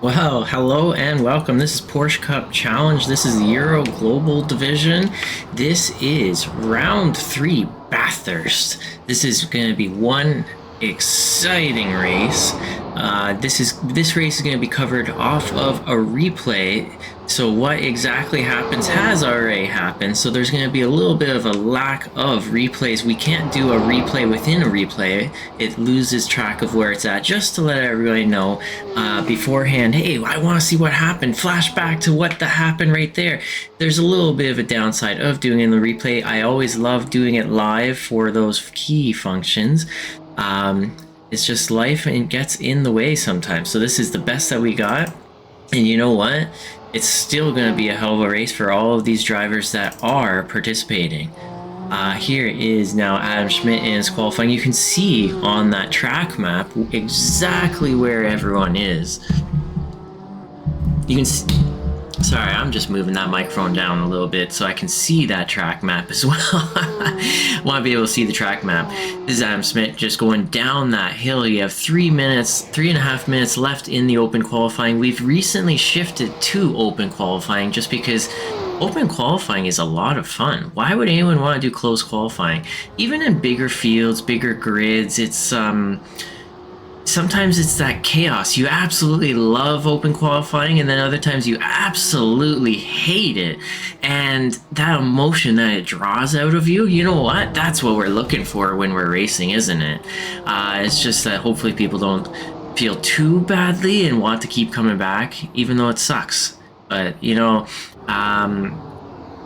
Well, hello and welcome. This is Porsche Cup Challenge. This is the Euro Global Division. This is round 3, Bathurst. This is going to be one exciting race. This race is going to be covered off of a replay. So what exactly happens has already happened. So there's going to be a little bit of a lack of replays. We can't do a replay within a replay. It loses track of where it's at. Just to let everybody know beforehand, hey, I want to see what happened. Flashback to what happened right there. There's a little bit of a downside of doing it in the replay. I always love doing it live for those key functions. It's just life and it gets in the way sometimes. So this is the best that we got. And you know what? It's still going to be a hell of a race for all of these drivers that are participating. Here is now Adam Schmidt in his qualifying. You can see on that track map exactly where everyone is. You can see, sorry, I'm just moving that microphone down a little bit so I can see that track map as well. Want to be able to see the track map. This is Adam Schmidt just going down that hill. You have 3.5 minutes left in the open qualifying. We've recently shifted to open qualifying just because open qualifying is a lot of fun. Why would anyone want to do close qualifying? Even in bigger fields, bigger grids, it's sometimes it's that chaos. You absolutely love open qualifying, and then other times you absolutely hate it. And that emotion that it draws out of you, you know what? That's what we're looking for when we're racing, isn't it? It's just that hopefully people don't feel too badly and want to keep coming back, even though it sucks. But, you know,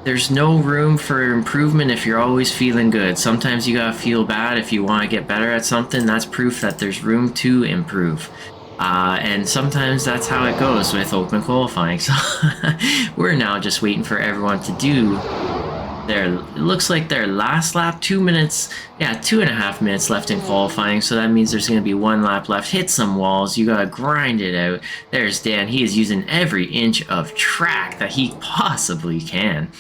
there's no room for improvement if you're always feeling good. Sometimes you gotta feel bad if you want to get better at something. That's proof that there's room to improve. And sometimes that's how it goes with open qualifying. So we're now just waiting for everyone to do it looks like their last lap, 2 minutes, 2.5 minutes left in qualifying. So that means there's going to be 1 lap left. Hit some walls. You got to grind it out. There's Dan. He is using every inch of track that he possibly can.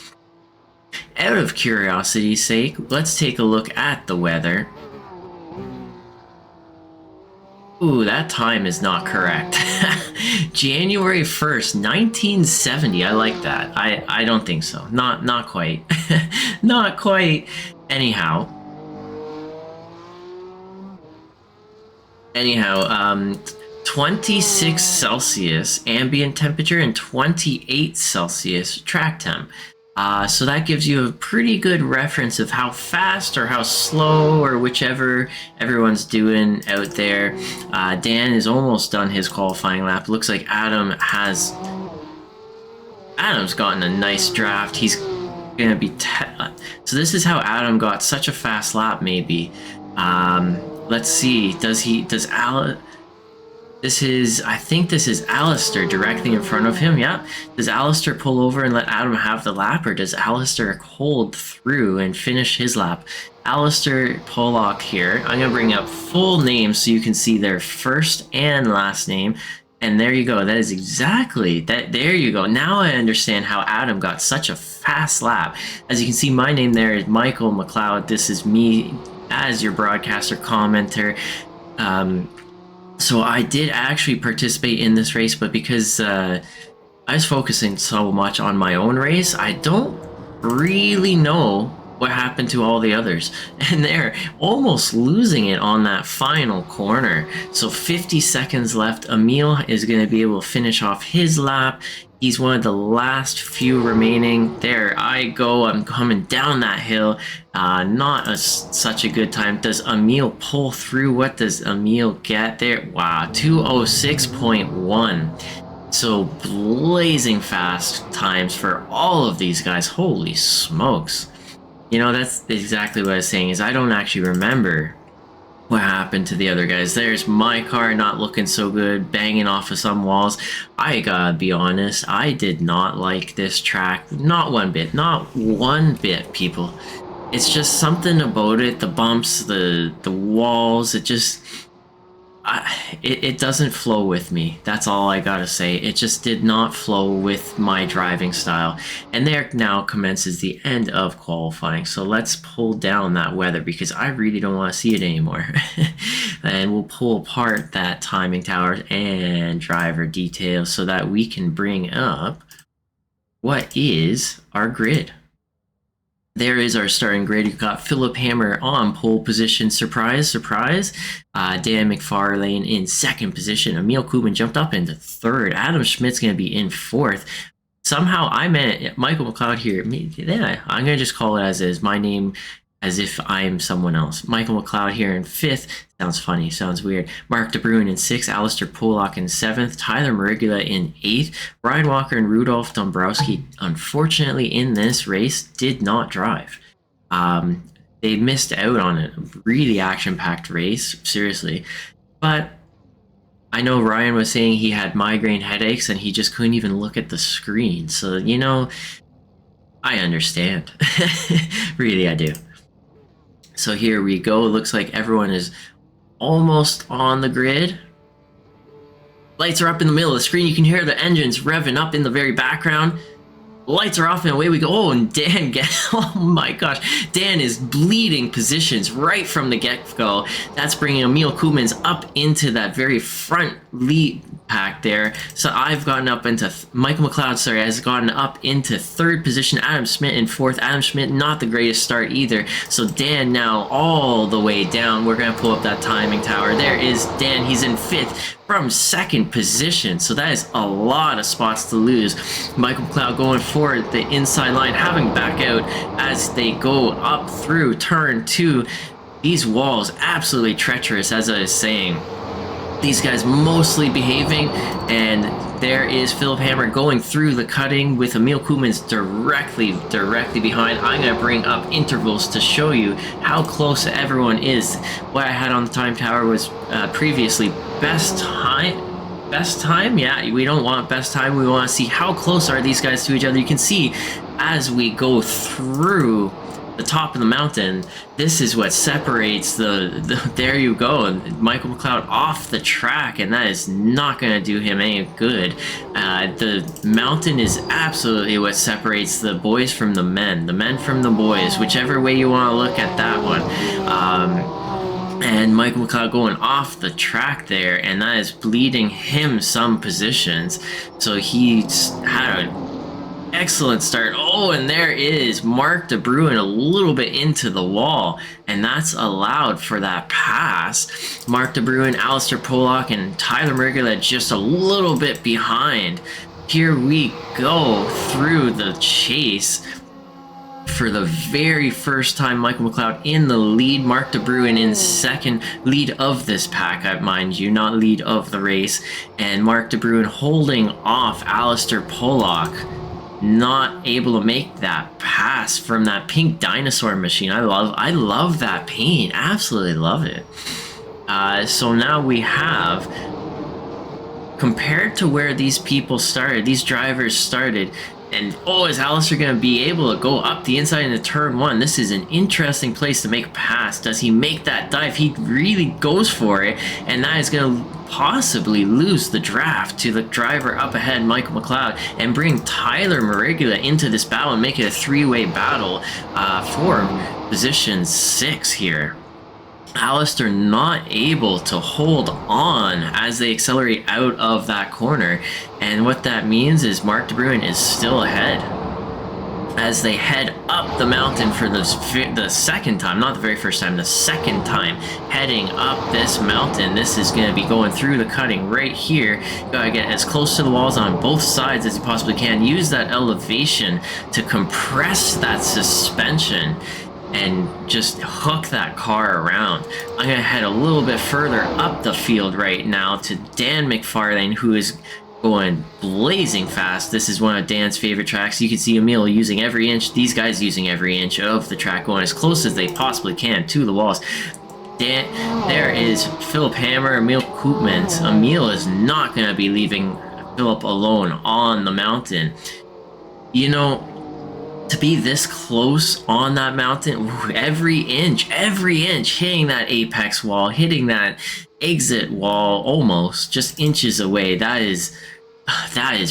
Out of curiosity's sake, let's take a look at the weather. Ooh, that time is not correct. January 1st, 1970. I like that. I don't think so. Not quite. Not quite. Anyhow, 26 Celsius ambient temperature and 28 Celsius track temp. So that gives you a pretty good reference of how fast or how slow or whichever everyone's doing out there. Dan is almost done his qualifying lap. Looks like Adam's gotten a nice draft. He's gonna be so this is how Adam got such a fast lap. Maybe let's see, I think this is Alistair directly in front of him. Yeah. Does Alistair pull over and let Adam have the lap, or does Alistair hold through and finish his lap? Alistair Pollock here. I'm going to bring up full names so you can see their first and last name. And there you go. That is exactly that. There you go. Now I understand how Adam got such a fast lap. As you can see, my name there is Michael McLeod. This is me as your broadcaster commenter. So I did actually participate in this race, but because I was focusing so much on my own race, I don't really know what happened to all the others. And they're almost losing it on that final corner. So 50 seconds left. Emil is going to be able to finish off his lap. He's one of the last few remaining. There I go. I'm coming down that hill. Not such a good time. Does Emil pull through? What does Emil get there? Wow, 2:06.1. So blazing fast times for all of these guys. Holy smokes. You know, that's exactly what I was saying, is I don't actually remember what happened to the other guys. There's my car not looking so good, banging off of some walls. I gotta be honest, I did not like this track. Not one bit, people. It's just something about it, the bumps, the walls, it just... it doesn't flow with me. That's all I gotta say. It just did not flow with my driving style. And there now commences the end of qualifying. So let's pull down that weather because I really don't want to see it anymore. And we'll pull apart that timing tower and driver details so that we can bring up what is our grid. There is our starting grid. You've got Philip Hammer on pole position. Surprise, surprise. Dan McFarlane in second position. Emil Koopman jumped up into third. Adam Schmidt's going to be in fourth. Somehow I meant Michael McLeod here. Yeah, I'm going to just call it as is. My name as if I'm someone else. Michael McLeod here in fifth. Sounds funny, sounds weird. Mark DeBruin in sixth. Alistair Pollock in seventh. Tyler Marigula in eighth. Ryan Walker and Rudolph Dombrowski, unfortunately, in this race, did not drive. They missed out on a really action-packed race, seriously. But I know Ryan was saying he had migraine headaches and he just couldn't even look at the screen. So, you know, I understand. Really, I do. So here we go. It looks like everyone is almost on the grid. Lights are up in the middle of the screen. You can hear the engines revving up in the very background. Lights are off and away we go. Oh, and Dan, oh my gosh. Dan is bleeding positions right from the get-go. That's bringing Emil Koopmans up into that very front lead pack there. So I've gotten up into, Michael McLeod, sorry, has gotten up into third position. Adam Schmidt in fourth. Adam Schmidt, not the greatest start either. So Dan now all the way down. We're going to pull up that timing tower. There is Dan. He's in fifth from second position. So that is a lot of spots to lose. Michael McLeod going forward, the inside line, having back out as they go up through turn two. These walls absolutely treacherous, as I was saying. These guys mostly behaving, and there is Philip Hammer going through the cutting with Emil Koopmans directly behind. I'm going to bring up intervals to show you how close everyone is. What I had on the time tower was previously best time. Yeah, we don't want best time. We want to see how close are these guys to each other. You can see as we go through the top of the mountain, this is what separates the there you go, Michael McLeod off the track, and that is not going to do him any good. The mountain is absolutely what separates the boys from the men from the boys, whichever way you want to look at that one. And Michael McLeod going off the track there, and that is bleeding him some positions. So he's had a excellent start. Oh, and there is Mark DeBruin a little bit into the wall, and that's allowed for that pass. Mark DeBruin, Alistair Pollock, and Tyler Marigula just a little bit behind. Here we go through the chase. For the very first time, Michael McLeod in the lead. Mark DeBruin in second, lead of this pack, mind you, not lead of the race. And Mark DeBruin holding off Alistair Pollock. Not able to make that pass from that pink dinosaur machine. I love that paint. Absolutely love it. So now we have, compared to where these people started, these drivers started, and oh, is Alistair going to be able to go up the inside into turn one? This is an interesting place to make a pass. Does he make that dive? He really goes for it, and that is going to possibly lose the draft to the driver up ahead, Michael McLeod, and bring Tyler Marigula into this battle and make it a three-way battle for position 6 here. Alistair not able to hold on as they accelerate out of that corner, and what that means is Mark DeBruin is still ahead as they head up the mountain for the second time, not the very first time, the second time heading up this mountain. This is going to be going through the cutting right here. You gotta get as close to the walls on both sides as you possibly can. Use that elevation to compress that suspension and just hook that car around. I'm going to head a little bit further up the field right now to Dan McFarlane, who is going blazing fast. This is one of Dan's favorite tracks. You can see Emil using every inch, these guys using every inch of the track, going as close as they possibly can to the walls. There is Philip Hammer, Emil Koopmans. Emil is not going to be leaving Philip alone on the mountain. You know, to be this close on that mountain, every inch hitting that apex wall, hitting that exit wall almost just inches away. That is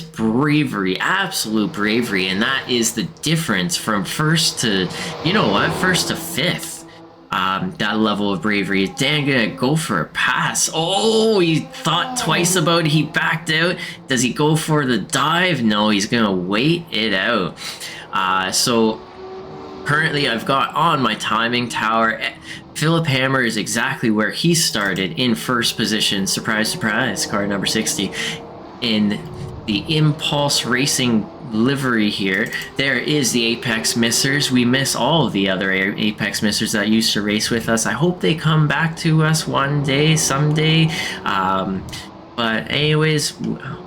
bravery, absolute bravery, and that is the difference from first to, you know what, first to fifth. That level of bravery. Is Dan gonna go for a pass? Oh, he thought twice about it. He backed out. Does he go for the dive? No, he's gonna wait it out. So currently I've got on my timing tower. Philip Hammer is exactly where he started, in first position. Surprise, surprise, car number 60. In the Impulse Racing livery here, there is the Apex Missers. We miss all of the other Apex Missers that used to race with us. I hope they come back to us one day, someday. But anyways,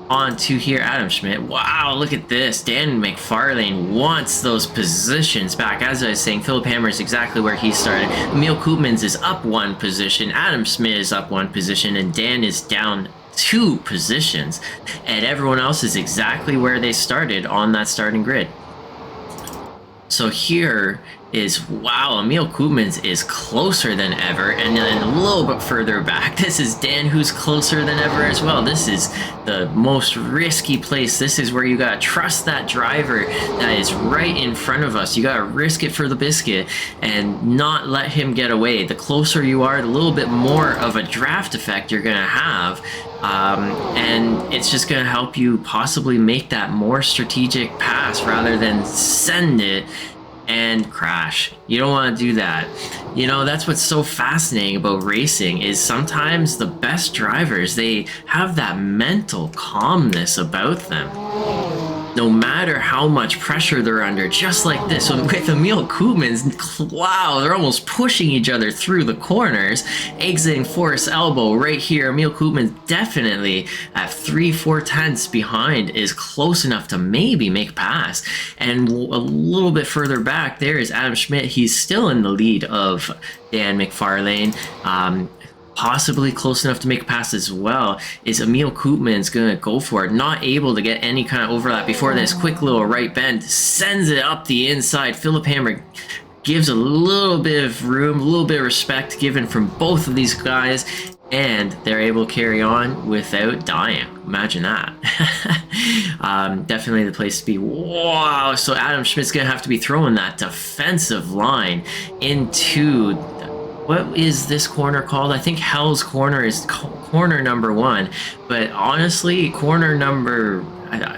on to here, Adam Schmidt. Wow, look at this. Dan McFarlane wants those positions back. As I was saying, Philip Hammer is exactly where he started. Emil Koopmans is up one position. Adam Schmidt is up one position. And Dan is down 2 positions. And everyone else is exactly where they started on that starting grid. So here is, wow, Emil Koopmans is closer than ever, and then a little bit further back, this is Dan, who's closer than ever as well. This is the most risky place. This is where you gotta trust that driver that is right in front of us. You gotta risk it for the biscuit and not let him get away. The closer you are, the little bit more of a draft effect you're gonna have. And it's just going to help you possibly make that more strategic pass rather than send it and crash. You don't want to do that. You know, that's what's so fascinating about racing, is sometimes the best drivers, they have that mental calmness about them. No matter how much pressure they're under, just like this. So with Emil Koopmans, wow, they're almost pushing each other through the corners, exiting Forest Elbow right here. Emil Koopmans definitely at 3/4 tenths behind is close enough to maybe make pass. And a little bit further back, there is Adam Schmidt. He's still in the lead of Dan McFarlane. Possibly close enough to make a pass as well. Is Emil Koopmans gonna go for it? Not able to get any kind of overlap before this quick little right bend, sends it up the inside. Philip Hammer gives a little bit of room, a little bit of respect given from both of these guys, and they're able to carry on without dying. Imagine that. Definitely the place to be. Wow, so Adam Schmidt's gonna have to be throwing that defensive line into, what is this corner called? I think Hell's Corner is corner number 1, but honestly, corner number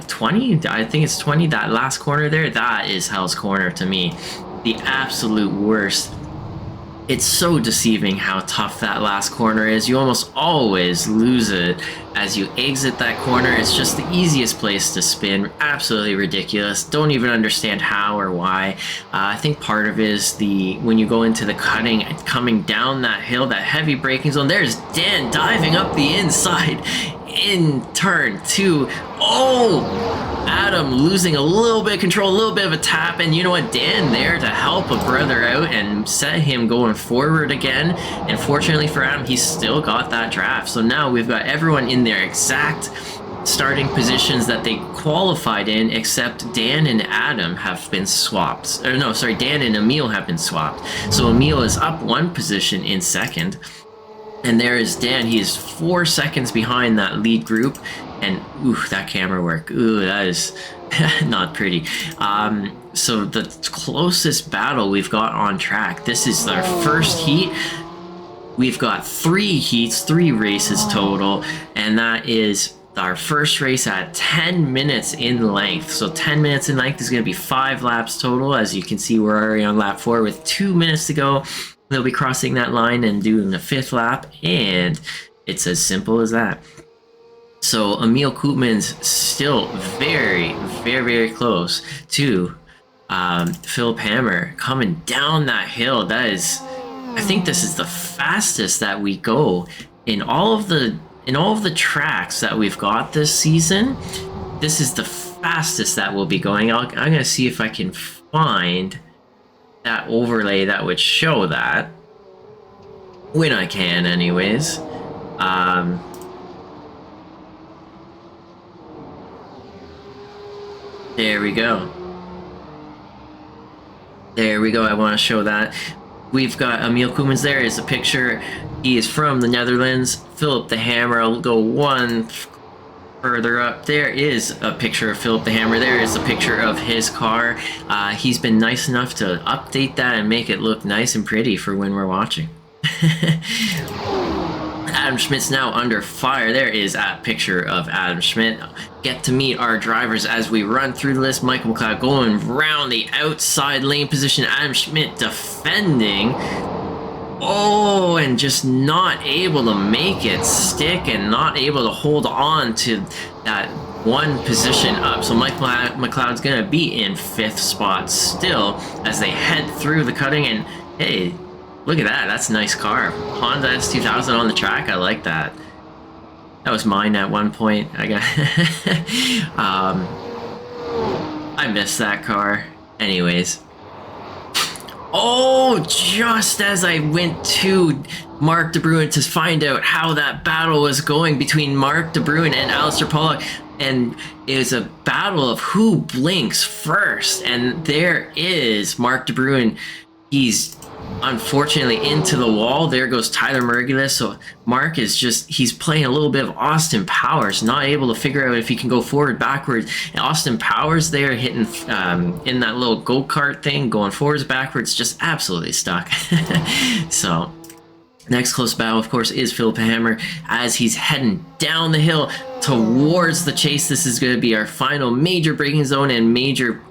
20, I think it's 20, that last corner there, that is Hell's Corner to me. The absolute worst. It's so deceiving how tough that last corner is. You almost always lose it as you exit that corner. It's just the easiest place to spin. Absolutely ridiculous. Don't even understand how or why. I think part of it is when you go into the cutting, coming down that hill, that heavy braking zone, there's Dan diving up the inside in turn 2. Oh! Adam losing a little bit of control, a little bit of a tap, and you know what, Dan there to help a brother out and set him going forward again. And fortunately for Adam, he's still got that draft. So now we've got everyone in their exact starting positions that they qualified in, except Dan and Adam have been swapped. Or no, sorry, Dan and Emil have been swapped. So Emil is up 1 position in second. And there is Dan. He is 4 seconds behind that lead group. And ooh, that camera work. Ooh, that is not pretty. So the closest battle we've got on track. This is our first heat. We've got 3 heats, 3 races total, and that is our first race at 10 minutes in length. So 10 minutes in length is going to be 5 laps total. As you can see, we're already on lap 4 with 2 minutes to go. They'll be crossing that line and doing the 5th lap, and it's as simple as that. So Emil Koopmans still very, very, very close to Philip Hammer coming down that hill. That is, I think this is the fastest that we go in all of the tracks that we've got this season. This is the fastest that we'll be going. I'm gonna see if I can find that overlay that would show that, when I can anyways. There we go. There we go. I want to show that. We've got Emil Koemans. There is a picture. He is from the Netherlands. Philip the Hammer. I'll go one further up. There is a picture of Philip the Hammer. There is a picture of his car. He's been nice enough to update that and make it look nice and pretty for when we're watching. Adam Schmidt's now under fire. There is a picture of Adam Schmidt. Get to meet our drivers as we run through the list. Michael McLeod going round the outside lane position. Adam Schmidt defending. Oh, and just not able to make it stick and not able to hold on to that one position up. So Mike McLeod's going to be in 5th spot still as they head through the cutting. And hey, look at that. That's a nice car. Honda S2000 on the track. I like that. That was mine at one point. I got I missed that car. Anyways. Oh, just as I went to Mark De Bruin to find out how that battle was going between Mark De Bruin and Alistair Pollock, and it was a battle of who blinks first, and there is Mark De Bruin. He's unfortunately into the wall. There goes Tyler Mergulis. So Mark is just, he's playing a little bit of Austin Powers, not able to figure out if he can go forward, backwards. And Austin Powers there hitting in that little go-kart thing, going forwards, backwards, just absolutely stuck. So next close battle, of course, is Philip Hammer as he's heading down the hill towards the chase. This is going to be our final major braking zone and major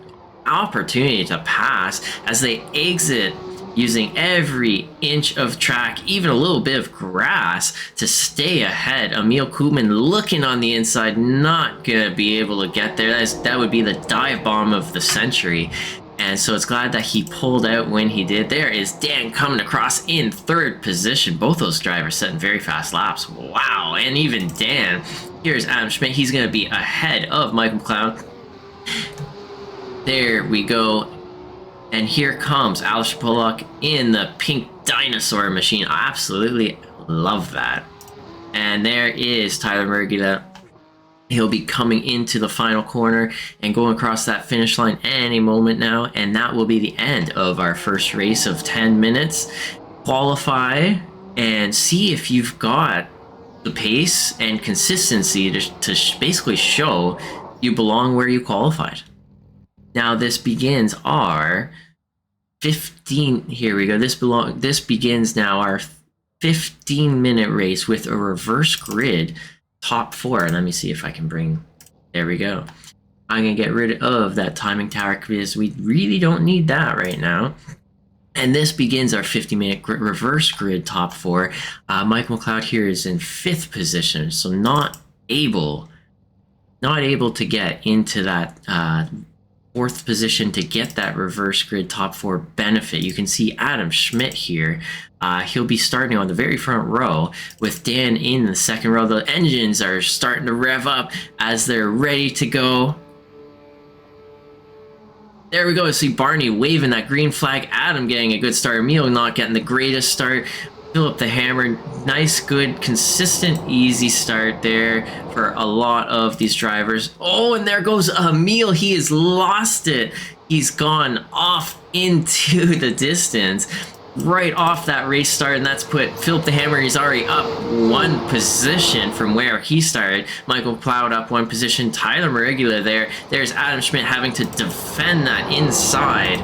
opportunity to pass as they exit using every inch of track, even a little bit of grass, to stay ahead. Emil Koeman looking on the inside, not gonna be able to get there. That would be the dive bomb of the century. And so it's glad that he pulled out when he did. There is Dan coming across in 3rd position. Both those drivers setting very fast laps. Wow, and even Dan. Here's Adam Schmidt. He's gonna be ahead of Michael McLeod. There we go. And here comes Alistair Pollock in the pink dinosaur machine. I absolutely love that. And there is Tyler Mergulis. He'll be coming into the final corner and going across that finish line any moment now. And that will be the end of our first race of 10 minutes. Qualify and see if you've got the pace and consistency to basically show you belong where you qualified. Now this begins our 15. Here we go. This begins now our 15-minute race with a reverse grid top 4. Let me see if I can bring. There we go. I'm gonna get rid of that timing tower because we really don't need that right now. And this begins our 50-minute reverse grid top 4. Mike McLeod here is in 5th position, so not able to get into that 4th position to get that reverse grid top 4 benefit. You can see Adam Schmidt here. He'll be starting on the very front row with Dan in the 2nd row. The engines are starting to rev up as they're ready to go. There we go. See Barney waving that green flag. Adam getting a good start. Emil not getting the greatest start. Philip the Hammer, nice, good, consistent, easy start there for a lot of these drivers. Oh, and there goes Emil. He has lost it. He's gone off into the distance right off that race start, and that's put Philip the Hammer. He's already up 1 position from where he started. Michael McLeod up 1 position. Tyler Mergulis there. There's Adam Schmidt having to defend that inside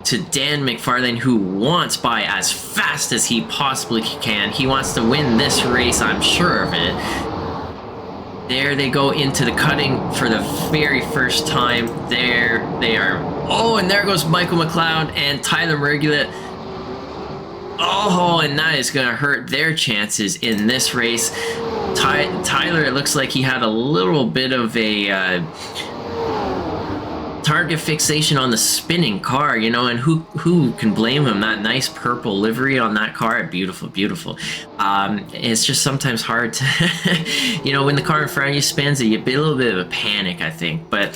to Dan McFarlane, who wants by as fast as he possibly can. He wants to win this race, I'm sure of it. There they go into the cutting for the very first time. There they are. Oh, and there goes Michael McLeod and Tyler Mergulis. Oh, and that is going to hurt their chances in this race. Tyler, it looks like he had a little bit of a target fixation on the spinning car, you know, and who can blame him? That nice purple livery on that car, beautiful, beautiful. It's just sometimes hard to, you know, when the car in front of you spins, you get a little bit of a panic, I think. But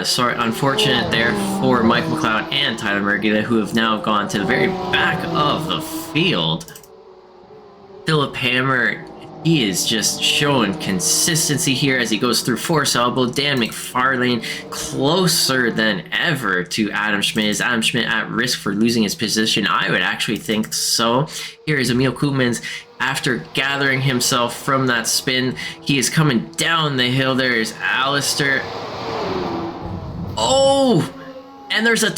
sorry, unfortunate there for Mike McLeod and Tyler Mergulis, who have now gone to the very back of the field. Philip Hammer He is just showing consistency here as he goes through force elbow. Dan McFarlane closer than ever to Adam Schmidt. Is Adam Schmidt at risk for losing his position? I would actually think so. Here is Emil Koopmans. After gathering himself from that spin, he is coming down the hill. There is Alistair. Oh! And there's there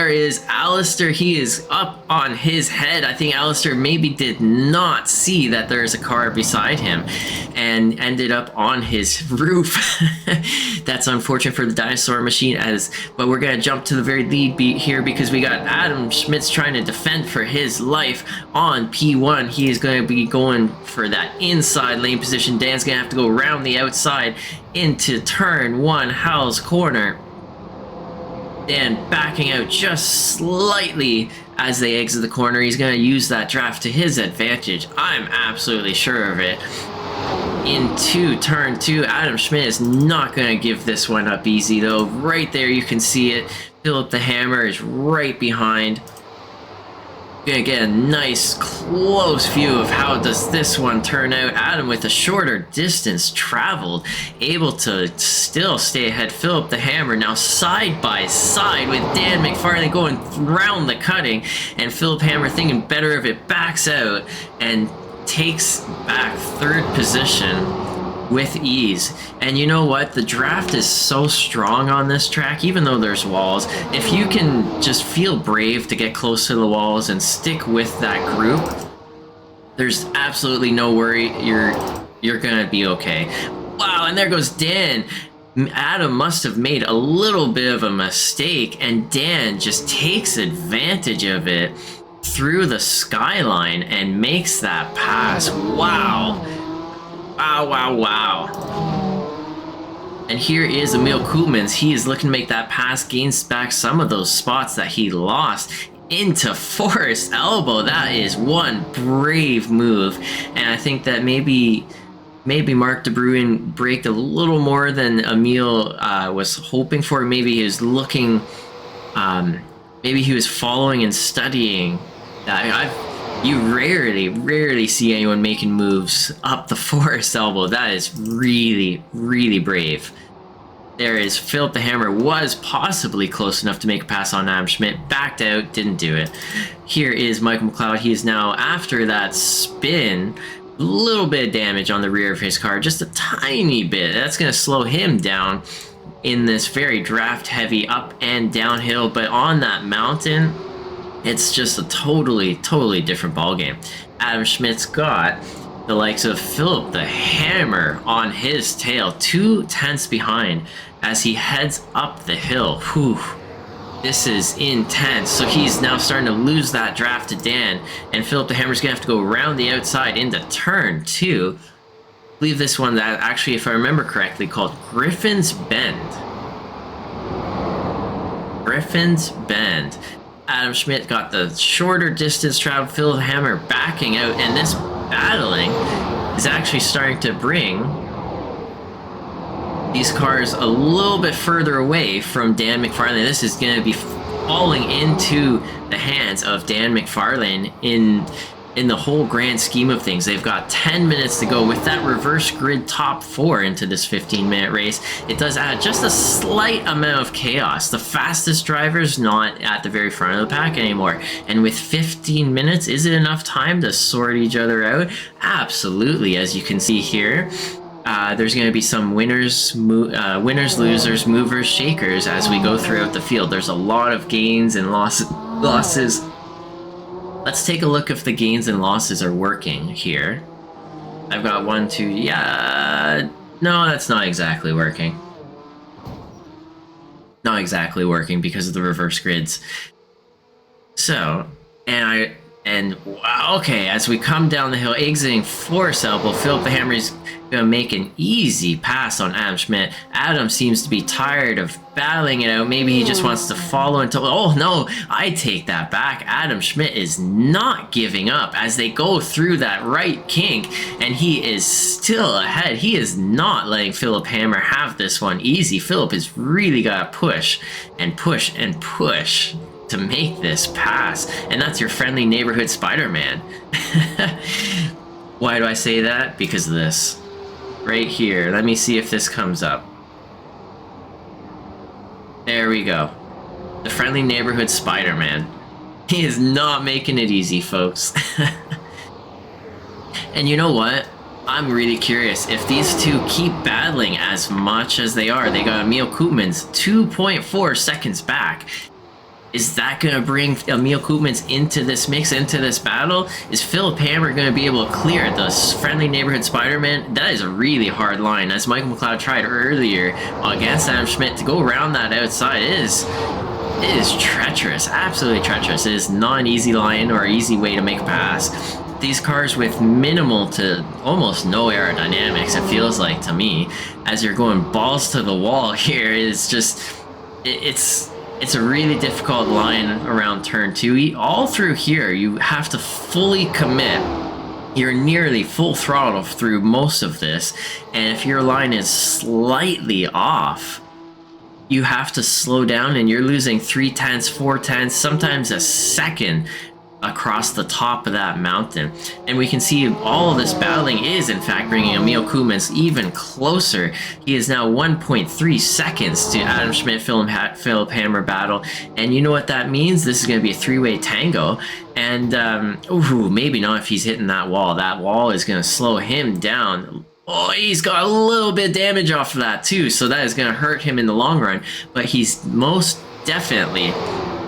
is Alistair. He is up on his head. I think Alistair maybe did not see that there's a car beside him and ended up on his roof. That's unfortunate for the dinosaur machine, but we're gonna jump to the very lead beat here because we got Adam Schmidt's trying to defend for his life on P1. He is going to be going for that inside lane position. Dan's gonna have to go around the outside into turn 1, Hal's corner. Dan backing out just slightly as they exit the corner. He's going to use that draft to his advantage. I'm absolutely sure of it. Into turn 2, Adam Schmidt is not going to give this one up easy though. Right there you can see it. Philip the Hammer is right behind. Gonna get a nice close view of how does this one turn out. Adam with a shorter distance traveled, able to still stay ahead. Philip the Hammer now side by side with Dan McFarlane going round the cutting, and Philip Hammer thinking better of it, backs out and takes back 3rd position with ease. And you know what, the draft is so strong on this track, even though there's walls. If you can just feel brave to get close to the walls and stick with that group, there's absolutely no worry. You're gonna be okay. Wow, and there goes Dan. Adam must have made a little bit of a mistake, and Dan just takes advantage of it through the skyline and makes that pass. Wow. Wow. And here is Emil Koopmans. He is looking to make that pass, gains back some of those spots that he lost into force elbow. That is one brave move. And I think that maybe Mark De Bruin braked a little more than Emil was hoping for. Maybe he was looking, maybe he was following and studying. You rarely see anyone making moves up the force elbow. That is really, really brave. There is Philip the Hammer, was possibly close enough to make a pass on Adam Schmidt, backed out, didn't do it. Here is Michael McLeod. He is now, after that spin, a little bit of damage on the rear of his car, just a tiny bit. That's going to slow him down in this very draft heavy up and downhill, but on that mountain, it's just a totally different ballgame. Adam Schmidt's got the likes of Philip the Hammer on his tail, 2 tenths behind as he heads up the hill. Whew. This is intense. So he's now starting to lose that draft to Dan, and Philip the Hammer's gonna have to go around the outside into turn 2. I believe this one that actually, if I remember correctly, called Griffin's Bend. Griffin's Bend. Adam Schmidt got the shorter distance travel. Philip Hammer backing out, and this battling is actually starting to bring these cars a little bit further away from Dan McFarlane. This is going to be falling into the hands of Dan McFarlane in the whole grand scheme of things. They've got 10 minutes to go with that reverse grid top 4 into this 15-minute race. It does add just a slight amount of chaos. The fastest driver's not at the very front of the pack anymore. And with 15 minutes, is it enough time to sort each other out? Absolutely, as you can see here. There's going to be some winners, losers, movers, shakers as we go throughout the field. There's a lot of gains and losses. Let's take a look if the gains and losses are working here. I've got 1, 2, yeah, no, that's not exactly working. Not exactly working because of the reverse grids. So, okay, as we come down the hill, exiting force elbow, Philip the Hammer is going to make an easy pass on Adam Schmidt. Adam seems to be tired of battling it out. Maybe he just wants to follow until... Oh, no, I take that back. Adam Schmidt is not giving up as they go through that right kink, and he is still ahead. He is not letting Philip Hammer have this one easy. Philip has really got to push and push and push to make this pass, and that's your friendly neighborhood Spider-Man. Why do I say that? Because of this. Right here. Let me see if this comes up. There we go. The friendly neighborhood Spider-Man. He is not making it easy, folks. And you know what? I'm really curious if these two keep battling as much as they are. They got Emil Koopmans 2.4 seconds back. Is that going to bring Emil Koopmans into this mix, into this battle? Is Philip Hammer going to be able to clear the friendly neighborhood Spider-Man? That is a really hard line. As Michael McLeod tried earlier against Adam Schmidt to go around that outside, it is treacherous, absolutely treacherous. It is not an easy line or easy way to make a pass. These cars with minimal to almost no aerodynamics, it feels like to me, as you're going balls to the wall here, is just, it's a really difficult line around turn 2. All through here, you have to fully commit. You're nearly full throttle through most of this, and if your line is slightly off, you have to slow down, and you're losing 3/10, 4/10, sometimes a second across the top of that mountain. And we can see all of this battling is in fact bringing Emil Koopmans even closer. He is now 1.3 seconds to Adam Schmidt Philip Hammer battle, and you know what that means? This is going to be a three-way tango. And ooh, maybe not if he's hitting that wall. That wall is going to slow him down. Oh, he's got a little bit of damage off of that too, so that is going to hurt him in the long run, but he's most definitely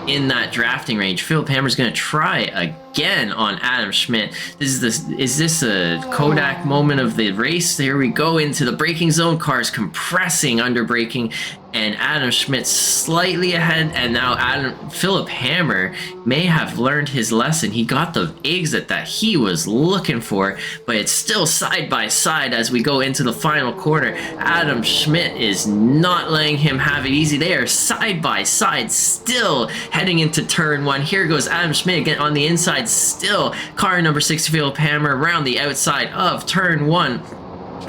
in that drafting range. Philip Hammer's going to try again on Adam Schmidt. Is this a Kodak moment of the race? Here we go into the braking zone. Cars compressing under braking, and Adam Schmidt slightly ahead. And now Philip Hammer may have learned his lesson. He got the exit that he was looking for, but it's still side by side as we go into the final corner. Adam Schmidt is not letting him have it easy. They are side by side, still heading into turn 1. Here goes Adam Schmidt again on the inside, still car number 6 Philip Hammer around the outside of turn 1.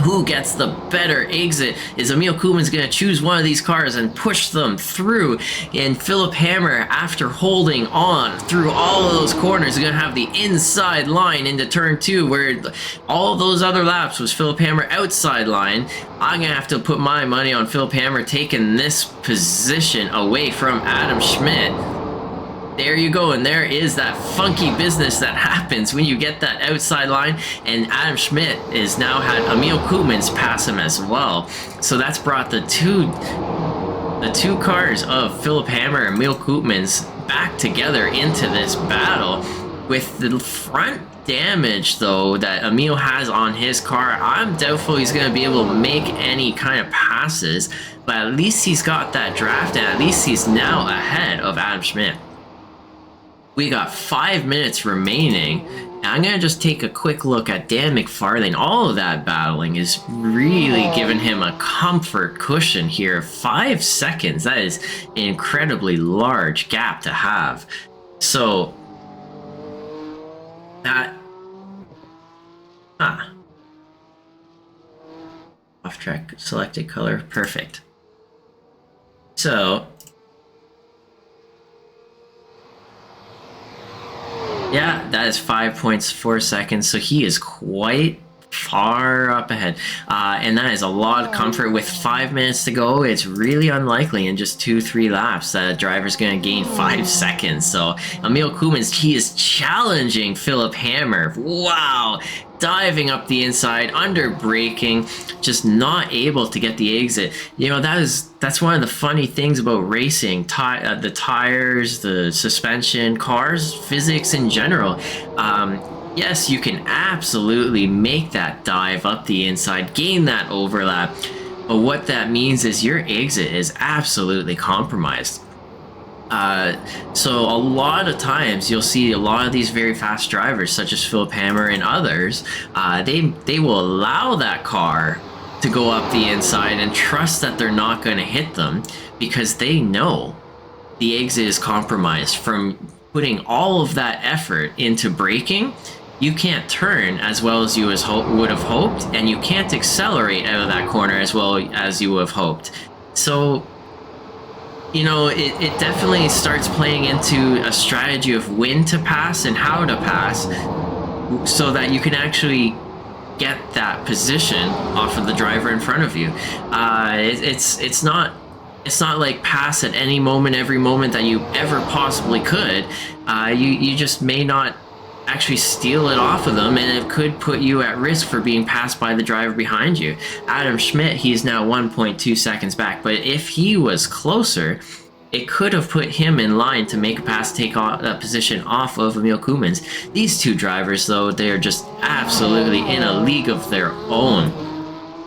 Who gets the better exit? Is Emil Koopmans going to choose one of these cars and push them through? And Philip Hammer, after holding on through all of those corners, is going to have the inside line into turn 2, where all those other laps was Philip Hammer outside line. I'm going to have to put my money on Philip Hammer taking this position away from Adam Schmidt. There you go, and there is that funky business that happens when you get that outside line, and Adam Schmidt is now had Emil Koopmans pass him as well. So that's brought the two cars of Philip Hammer and Emil Koopmans back together into this battle. With the front damage though that Emil has on his car, I'm doubtful he's going to be able to make any kind of passes, but at least he's got that draft, and at least he's now ahead of Adam Schmidt. We got 5 minutes remaining. Now I'm going to just take a quick look at Dan McFarlane. All of that battling is really giving him a comfort cushion here. 5 seconds. That is an incredibly large gap to have. So, that... Off track selected color. Perfect. So... yeah, that is 5.4 seconds, so he is quite far up ahead. And that is a lot of comfort. With 5 minutes to go, it's really unlikely in just 2-3 laps that a driver's going to gain 5 seconds. So Emil Koopmans, he is challenging Philip Hammer. Wow! Diving up the inside, under braking, just not able to get the exit. You know, that's one of the funny things about racing. The tires, the suspension, cars, physics in general. Yes, you can absolutely make that dive up the inside, gain that overlap, but what that means is your exit is absolutely compromised. So a lot of times you'll see a lot of these very fast drivers, such as Philip Hammer and others, they will allow that car to go up the inside and trust that they're not going to hit them, because they know the exit is compromised. From putting all of that effort into braking, you can't turn as well as you would have hoped, and you can't accelerate out of that corner as well as you would have hoped. So, you know, it definitely starts playing into a strategy of when to pass and how to pass, so that you can actually get that position off of the driver in front of you. It's not like pass at any moment, every moment that you ever possibly could. You just may not actually steal it off of them, and it could put you at risk for being passed by the driver behind you. Adam Schmidt, he's now 1.2 seconds back, but if he was closer, it could have put him in line to make a pass, take a position off of Emil Koumans. These two drivers, though, they're just absolutely in a league of their own.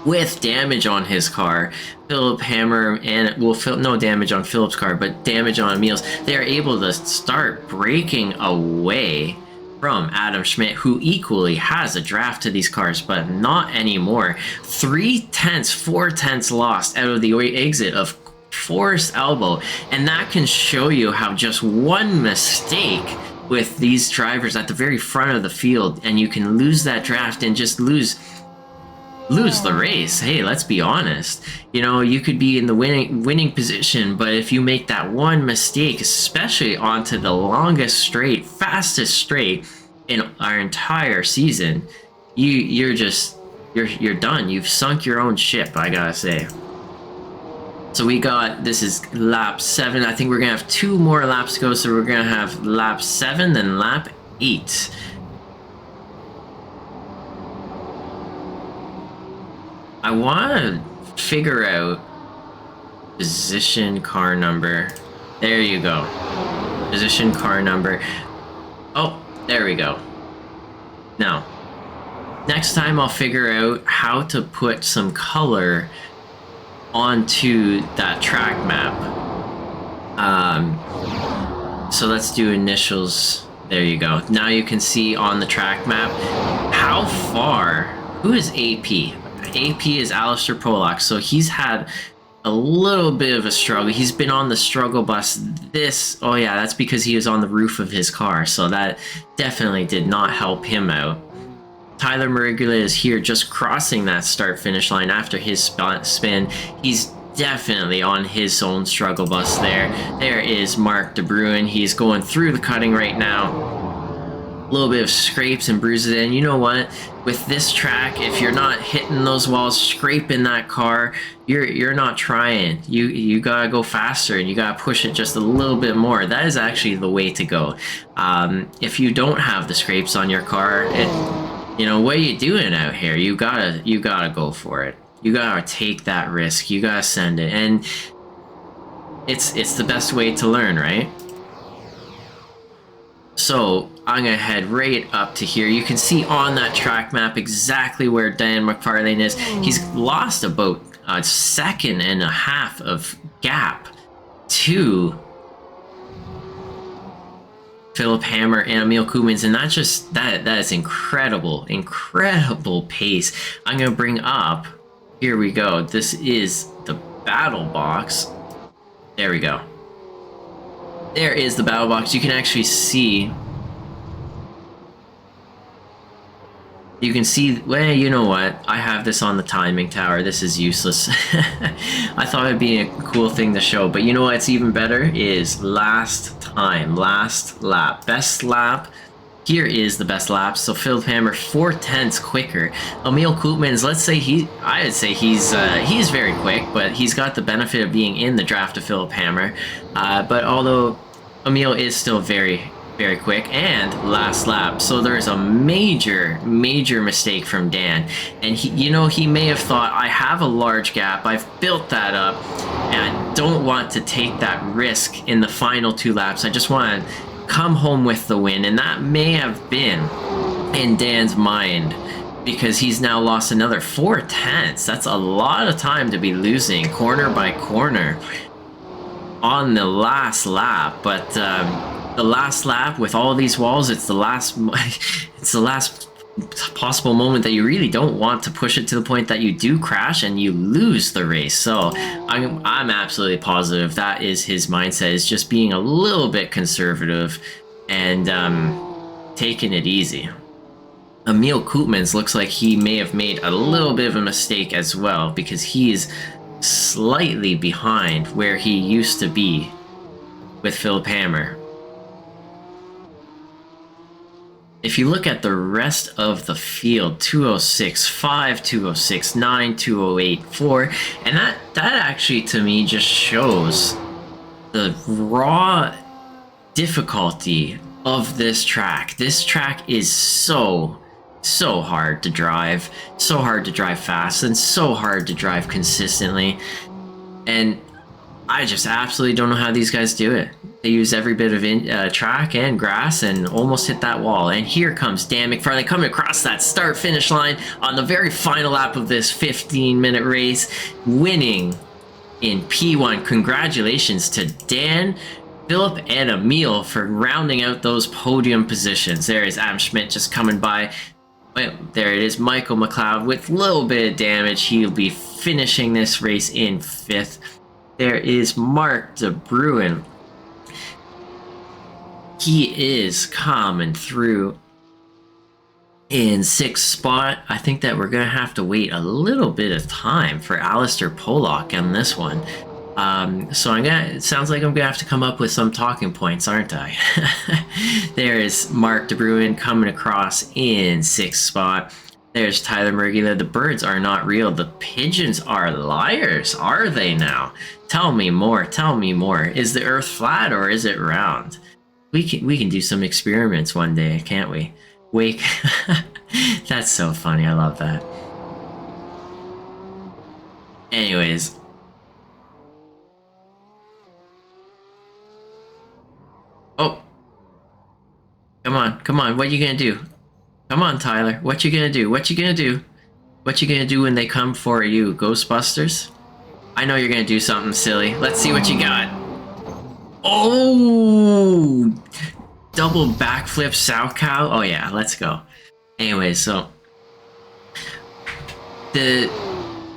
With damage on his car, Philip Hammer, and well, no damage on Philip's car, but damage on Emil's, they're able to start breaking away from Adam Schmidt, who equally has a draft to these cars, but not anymore. 4 tenths lost out of the exit of Forest Elbow, and that can show you how just one mistake with these drivers at the very front of the field, and you can lose that draft and just lose the race. Hey, let's be honest. You know, you could be in the winning position, but if you make that one mistake, especially onto the longest straight, fastest straight in our entire season, you're done. You've sunk your own ship, I gotta say. So this is lap 7. I think we're gonna have 2 more laps to go, so we're gonna have lap 7, then lap 8. I want to figure out position car number. There you go. Position car number. Oh, there we go. Now, next time I'll figure out how to put some color onto that track map. So let's do initials. There you go. Now you can see on the track map how far. Who is AP? AP is Alistair Pollock, so he's had a little bit of a struggle. He's been on the struggle bus. Oh yeah, that's because he was on the roof of his car, so that definitely did not help him out. Tyler Marigula is here just crossing that start-finish line after his spin. He's definitely on his own struggle bus there. There is Mark De Bruin. He's going through the cutting right now. A little bit of scrapes and bruises, and you know what? With this track, if you're not hitting those walls, scraping that car, you're not trying. You gotta go faster, and you gotta push it just a little bit more. That is actually the way to go. If you don't have the scrapes on your car, you know, what are you doing out here? You gotta go for it. You gotta take that risk. You gotta send it, and it's the best way to learn, right? So I'm gonna head right up to here. You can see on that track map exactly where Dan McFarlane is. He's lost about a second and a half of gap to Philip Hammer and Emil Koumans, and that is incredible pace. I'm gonna bring up, here we go, this is the battle box. There we go. There is the battle box. You can actually see, well, you know what? I have this on the timing tower. This is useless. I thought it'd be a cool thing to show, but you know what's even better is last lap, best lap. Here is the best lap. So Philip Hammer 4 tenths quicker. Emil Koopmans, let's say I would say he's very quick, but he's got the benefit of being in the draft of Philip Hammer. But although Emil is still very, very quick, and last lap. So there's a major mistake from Dan, and he may have thought, I have a large gap, I've built that up, and I don't want to take that risk in the final 2 laps. I just want to come home with the win, and that may have been in Dan's mind, because he's now lost another 4 tenths. That's a lot of time to be losing corner by corner on the last lap. But the last lap with all these walls, it's the last possible moment that you really don't want to push it to the point that you do crash and you lose the race. So I'm absolutely positive that is his mindset, is just being a little bit conservative and taking it easy. Emil Koopmans looks like he may have made a little bit of a mistake as well, because he is slightly behind where he used to be with Philip Hammer. if you look at the rest of the field, 206.5, 206.9, 208.4, and that actually to me just shows the raw difficulty of this track. This track is so hard to drive, so hard to drive fast, and so hard to drive consistently. And I just absolutely don't know how these guys do it. They use every bit of track and grass and almost hit that wall. And here comes Dan McFarlane coming across that start-finish line on the very final lap of this 15-minute race, winning in P1. Congratulations to Dan, Philip, and Emil for rounding out those podium positions. There is Adam Schmidt just coming by. Well, there it is, Michael McLeod with a little bit of damage. He'll be finishing this race in 5th. There is Mark De Bruin. He is coming through in 6th spot. I think that we're going to have to wait a little bit of time for Alistair Pollock on this one. So it sounds like I'm going to have to come up with some talking points, aren't I? There is Mark De Bruin coming across in 6th spot. There's Tyler Mergula. The birds are not real. The pigeons are liars, are they now? Tell me more. Tell me more. Is the earth flat or is it round? We can do some experiments one day, can't we? Wake. That's so funny. I love that. Anyways. Oh. Come on. Come on. What are you going to do? Come on, Tyler. What you going to do? What you going to do? What you going to do when they come for you? Ghostbusters? I know you're going to do something silly. Let's see what you got. Oh! Double backflip South Cow. Oh yeah, let's go. Anyway, so the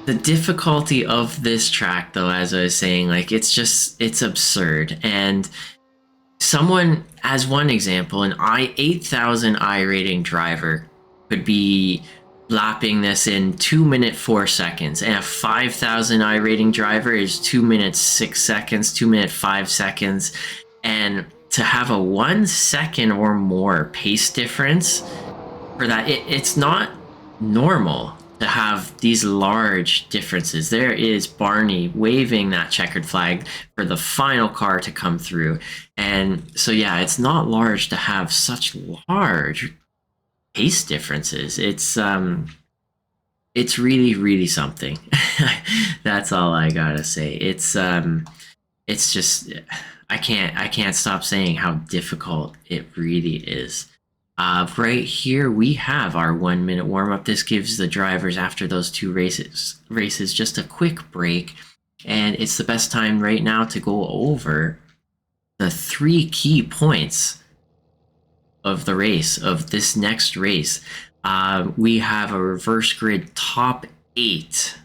difficulty of this track, though, as I was saying, like it's absurd. And someone, as one example, an 8,000 iRating driver could be lapping this in 2 minutes 4 seconds, and a 5,000 iRating driver is 2 minutes 6 seconds, 2 minutes 5 seconds, and to have a 1 second or more pace difference for that, it's not normal to have these large differences. There is Barney waving that checkered flag for the final car to come through, and so yeah, it's not large to have such large pace differences. It's really something. That's all I gotta say. It's just I can't stop saying how difficult it really is. Right here we have our 1 minute warm up. This gives the drivers after those two races just a quick break, and it's the best time right now to go over the 3 key points of the race, of this next race. We have a reverse grid top 8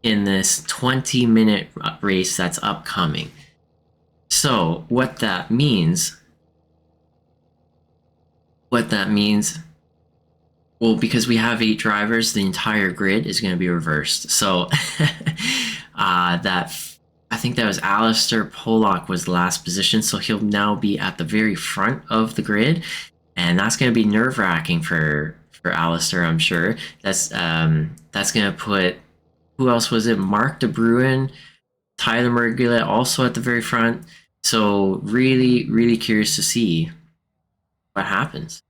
in this 20-minute race that's upcoming. So what that means, well, because we have 8 drivers, the entire grid is going to be reversed. So I think that was Alistair Pollock was the last position, so he'll now be at the very front of the grid, and that's going to be nerve-wracking for Alistair, I'm sure. That's going to put, who else was it? Mark De Bruin, Tyler Mergula also at the very front. So really curious to see what happens.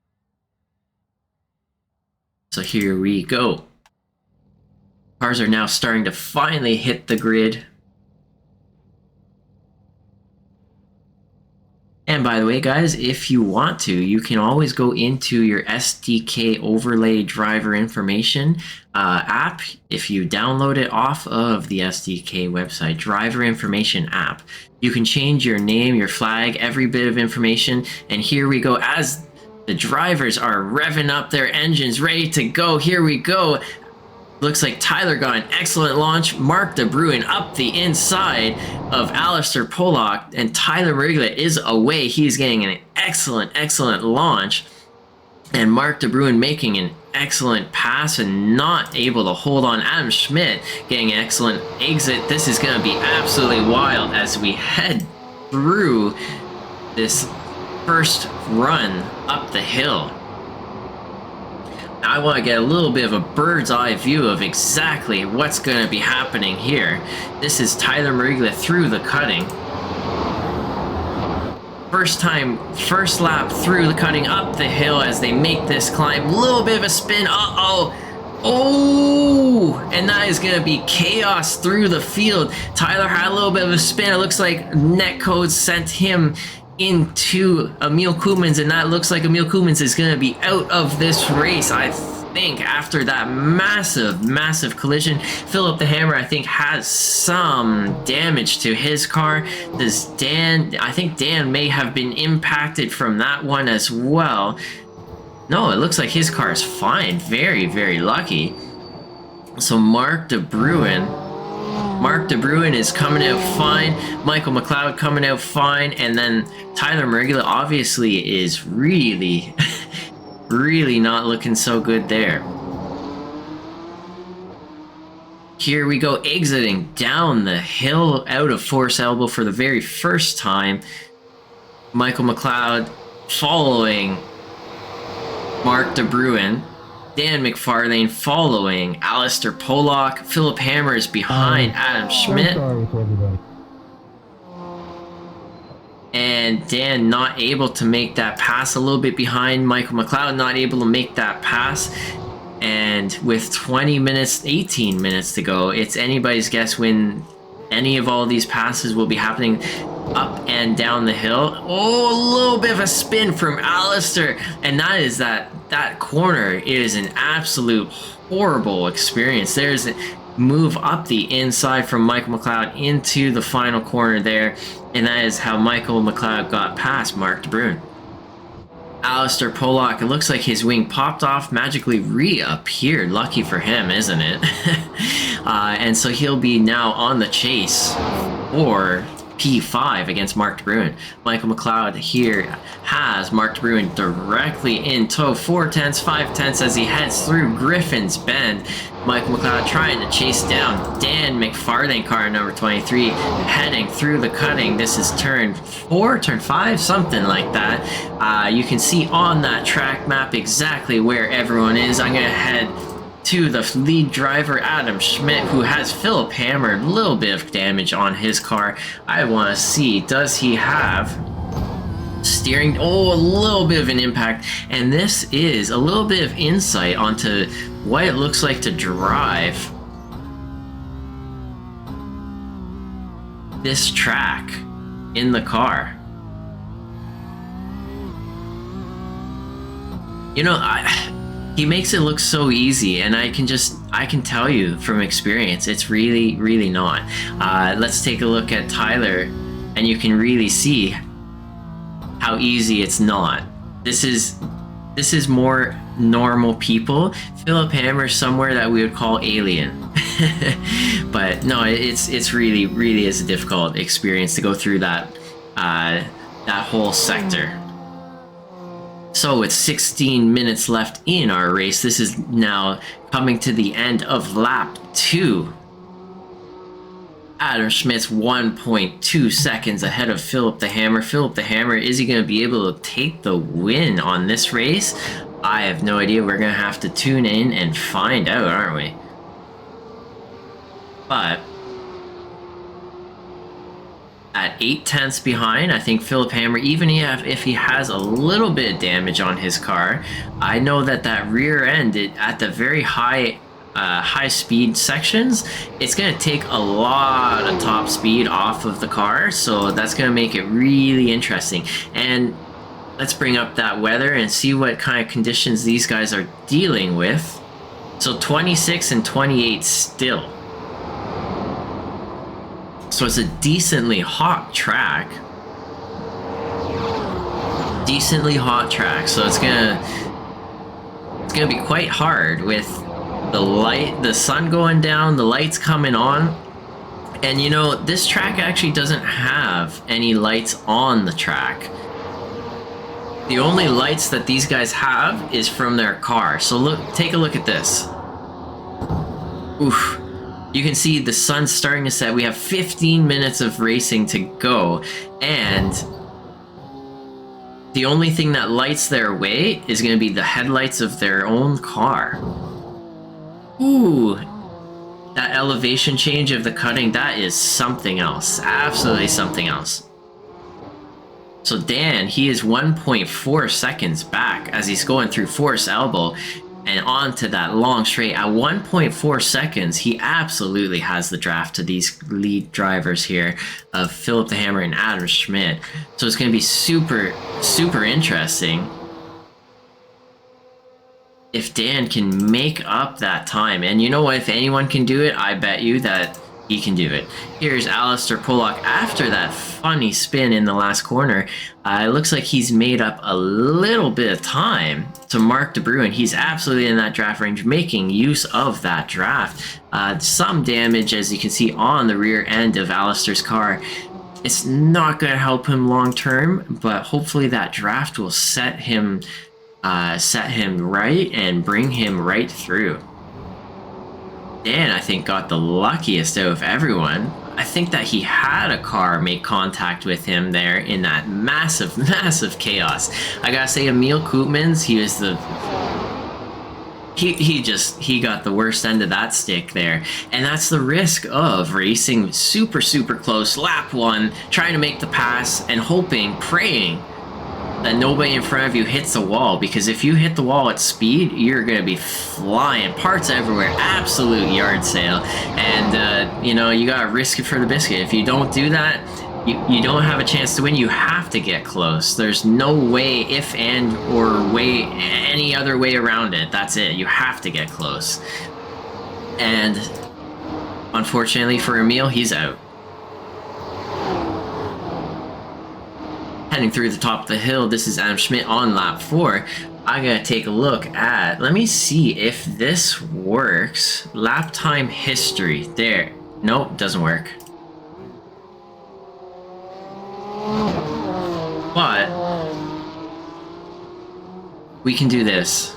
So here we go. Cars are now starting to finally hit the grid. And by the way, guys, if you want to, you can always go into your SDK overlay driver information app. If you download it off of the SDK website, driver information app, you can change your name, your flag, every bit of information. And here we go. As the drivers are revving up their engines, ready to go. Here we go. Looks like Tyler got an excellent launch. Mark De Bruin up the inside of Alistair Pollock, and Tyler Mergula is away. He's getting an excellent launch. And Mark De Bruin making an excellent pass and not able to hold on. Adam Schmidt getting an excellent exit. This is going to be absolutely wild as we head through this first run up the hill. I want to get a little bit of a bird's eye view of exactly what's going to be happening here. This is Tyler Mariglia through the cutting. First lap through the cutting, up the hill as they make this climb. A little bit of a spin. Oh, and that is going to be chaos through the field. Tyler had a little bit of a spin. It looks like netcode sent him into Emil Koopmans, and that looks like Emil Koopmans is going to be out of this race, I think, after that massive collision. Philip the Hammer, I think, has some damage to his car. Does Dan? I think Dan may have been impacted from that one as well. No, it looks like his car is fine. Very lucky. So Mark De Bruin is coming out fine. Michael McLeod coming out fine. And then Tyler Mariglia obviously is really not looking so good there. Here we go, exiting down the hill out of Forest Elbow for the very first time. Michael McLeod following Mark De Bruin. Dan McFarlane following Alistair Pollock. Philip Hammer is behind Adam Schmidt. And Dan not able to make that pass, a little bit behind Michael McLeod, not able to make that pass. And with 18 minutes to go, it's anybody's guess when any of all these passes will be happening up and down the hill. Oh, a little bit of a spin from Alistair. And that is that corner is an absolute horrible experience. There's a move up the inside from Michael McLeod into the final corner there. And that is how Michael McLeod got past Mark De Bruin. Alistair Pollock, it looks like his wing popped off, magically reappeared. Lucky for him, isn't it? And so he'll be now on the chase for P5 against Mark De Bruin. Michael McLeod here has Mark De Bruin directly in tow. 4/10, 5/10 as he heads through Griffin's Bend. Michael McLeod trying to chase down Dan McFarlane, car number 23, heading through the cutting. This is turn 4, turn 5, something like that. You can see on that track map exactly where everyone is. I'm going to head to the lead driver, Adam Schmidt, who has Philip Hammer, a little bit of damage on his car. I want to see, does he have steering? Oh, a little bit of an impact. And this is a little bit of insight onto what it looks like to drive this track in the car. You know, he makes it look so easy, and I can tell you from experience, it's really not. Let's take a look at Tyler, and you can really see how easy it's not. This is more normal people. Philip Hammer, somewhere that we would call alien. But no, it's really is a difficult experience to go through that whole sector. So with 16 minutes left in our race, this is now coming to the end of lap 2. Adam Schmidt's 1.2 seconds ahead of Philip the Hammer. Philip the Hammer, is he going to be able to take the win on this race? I have no idea. We're going to have to tune in and find out, aren't we? But at 8/10 behind, I think Philip Hammer, even if he has a little bit of damage on his car, I know that rear end, at the very high speed sections, it's going to take a lot of top speed off of the car, so that's going to make it really interesting. And let's bring up that weather and see what kind of conditions these guys are dealing with. So 26 and 28 still. So it's a decently hot track. So it's gonna be quite hard with the sun going down, the lights coming on. And you know, this track actually doesn't have any lights on the track. The only lights that these guys have is from their car. So take a look at this. Oof. You can see the sun's starting to set. We have 15 minutes of racing to go, and The only thing that lights their way is going to be the headlights of their own car. Ooh, that elevation change of the cutting, that is something else. Absolutely something else. So Dan, he is 1.4 seconds back as he's going through Forest Elbow and onto that long straight. At 1.4 seconds, he absolutely has the draft to these lead drivers here of Philip the Hammer and Adam Schmidt. So it's going to be super, super interesting if Dan can make up that time. And you know what? If anyone can do it, I bet you that he can do it. Here's Alistair Pollock after that funny spin in the last corner. It looks like he's made up a little bit of time to Mark De Bruin. He's absolutely in that draft range, making use of that draft. Some damage, as you can see, on the rear end of Alistair's car. It's not going to help him long term, but hopefully that draft will set him right and bring him right through. Dan, I think, got the luckiest out of everyone. I think that he had a car make contact with him there in that massive, massive chaos. I gotta say, Emil Koopmans, he was the... He got the worst end of that stick there. And that's the risk of racing super, super close, lap one, trying to make the pass and hoping, praying that nobody in front of you hits the wall, because if you hit the wall at speed, you're going to be flying, parts everywhere, absolute yard sale, and you know, you got to risk it for the biscuit. If you don't do that, you don't have a chance to win. You have to get close. There's no way, if and or way, any other way around it. That's it. You have to get close. And unfortunately for Emil, he's out. Heading through the top of the hill, this is Adam Schmidt on lap 4. I gotta take a look at, let me see if this works. Lap time history, there. Nope, doesn't work. But we can do this.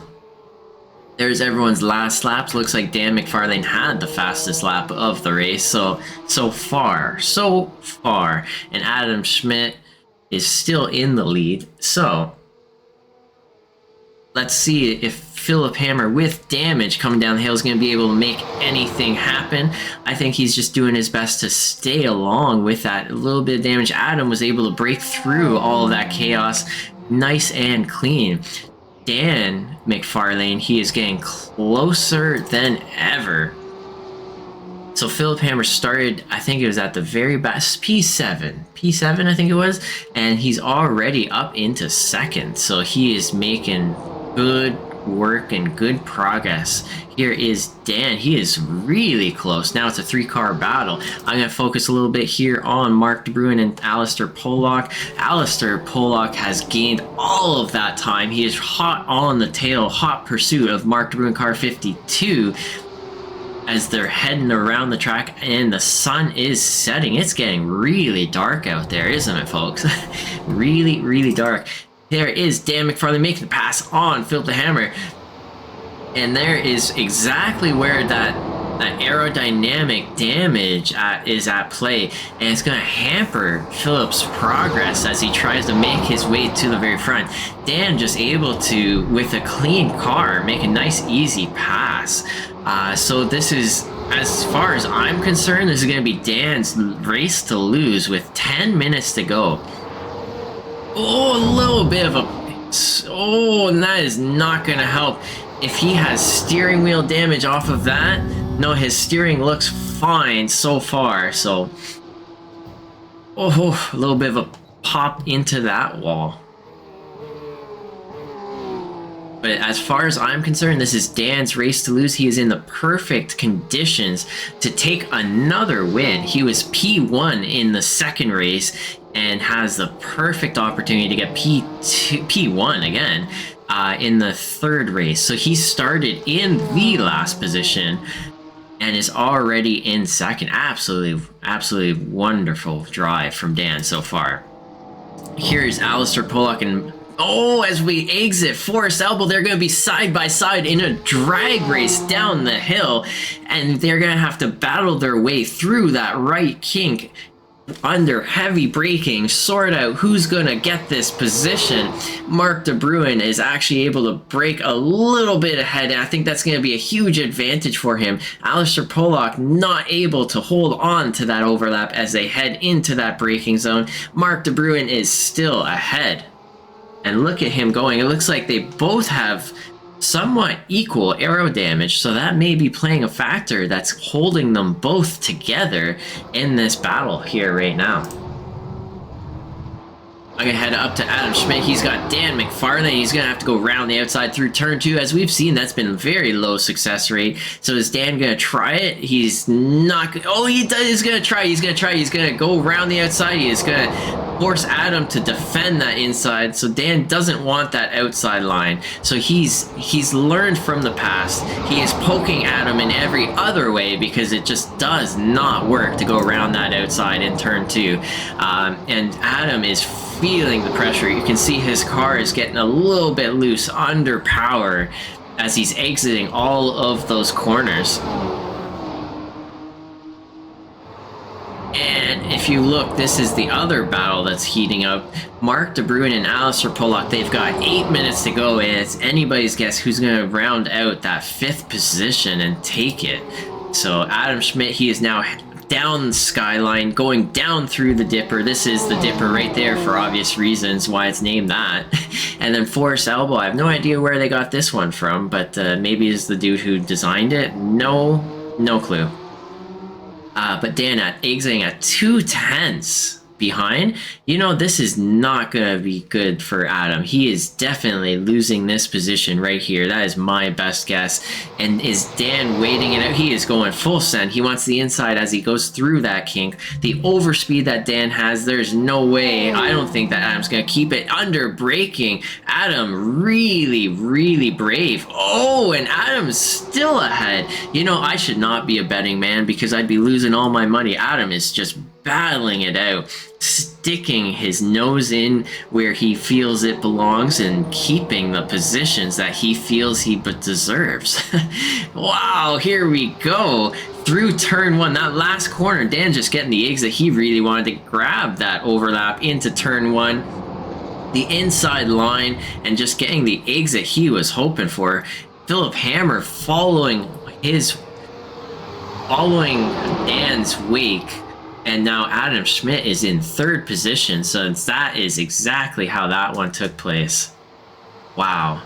There's everyone's last laps. Looks like Dan McFarlane had the fastest lap of the race. So far. And Adam Schmidt is still in the lead. So let's see if Philip Hammer with damage coming down the hill is going to be able to make anything happen. I think he's just doing his best to stay along with that little bit of damage. Adam was able to break through all of that chaos nice and clean. Dan McFarlane, he is getting closer than ever. So Philip Hammer started, I think it was at the very best, P7 I think it was, and he's already up into second. So he is making good work and good progress. Here is Dan. He is really close. Now it's a 3-car battle. I'm going to focus a little bit here on Mark De Bruin and Alistair Pollock. Alistair Pollock has gained all of that time. He is hot on the tail, hot pursuit of Mark De Bruin car 52. As they're heading around the track and the sun is setting. It's getting really dark out there, isn't it, folks? Really, really dark. There is Dan McFarlane making the pass on Philip the Hammer. And there is exactly where that aerodynamic damage is at play. And it's going to hamper Philip's progress as he tries to make his way to the very front. Dan just able to, with a clean car, make a nice, easy pass. So this is, as far as I'm concerned, this is going to be Dan's race to lose with 10 minutes to go. Oh, a little bit of a... Oh, and that is not going to help. If he has steering wheel damage off of that, no, his steering looks fine so far. So, oh, a little bit of a pop into that wall. But as far as I'm concerned, this is Dan's race to lose. He is in the perfect conditions to take another win. He was P1 in the second race and has the perfect opportunity to get P1 again in the third race. So he started in the last position and is already in second. Absolutely wonderful drive from Dan so far. Here's Alistair Pollock and... Oh, as we exit Forest Elbow, they're going to be side by side in a drag race down the hill, and they're going to have to battle their way through that right kink. under heavy braking, sort out who's gonna get this position. Mark De Bruin is actually able to brake a little bit ahead, and I think that's gonna be a huge advantage for him. Alistair Pollock not able to hold on to that overlap as they head into that braking zone. Mark De Bruin is still ahead. And look at him going. It looks like they both have somewhat equal aero damage, so that may be playing a factor that's holding them both together in this battle here right now. I'm gonna head up to Adam Schmidt. He's got Dan McFarlane. He's gonna have to go round the outside through turn 2. As we've seen, that's been very low success rate. So is Dan gonna try it? He's not. Oh, he does. He's gonna try. He's gonna go round the outside. He is gonna force Adam to defend that inside. So Dan doesn't want that outside line. So he's learned from the past. He is poking Adam in every other way because it just does not work to go around that outside in turn 2. And Adam is feeling the pressure. You can see his car is getting a little bit loose under power as he's exiting all of those corners. And if you look, this is the other battle that's heating up. Mark De Bruin and Alistair Pollock, they've got 8 minutes to go, and it's anybody's guess who's going to round out that 5th position and take it. So Adam Schmidt, he is now down the skyline, going down through the dipper. This is the dipper right there for obvious reasons why it's named that. And then Forrest Elbow, I have no idea where they got this one from, but maybe it's the dude who designed it. No clue. But Dan exiting at 2/10 behind. You know, this is not going to be good for Adam. He is definitely losing this position right here. That is my best guess. And is Dan waiting it out? He is going full send. He wants the inside as he goes through that kink. The overspeed that Dan has, there's no way. I don't think that Adam's going to keep it under braking. Adam really brave. Oh, and Adam's still ahead. You know, I should not be a betting man because I'd be losing all my money. Adam is just battling it out, sticking his nose in where he feels it belongs and keeping the positions that he feels he deserves. Wow, here we go. Through turn 1, that last corner, Dan just getting the exit. He really wanted to grab that overlap into turn 1. The inside line and just getting the exit he was hoping for. Philip Hammer following Dan's wake. And now Adam Schmidt is in 3rd position, so that is exactly how that one took place. Wow.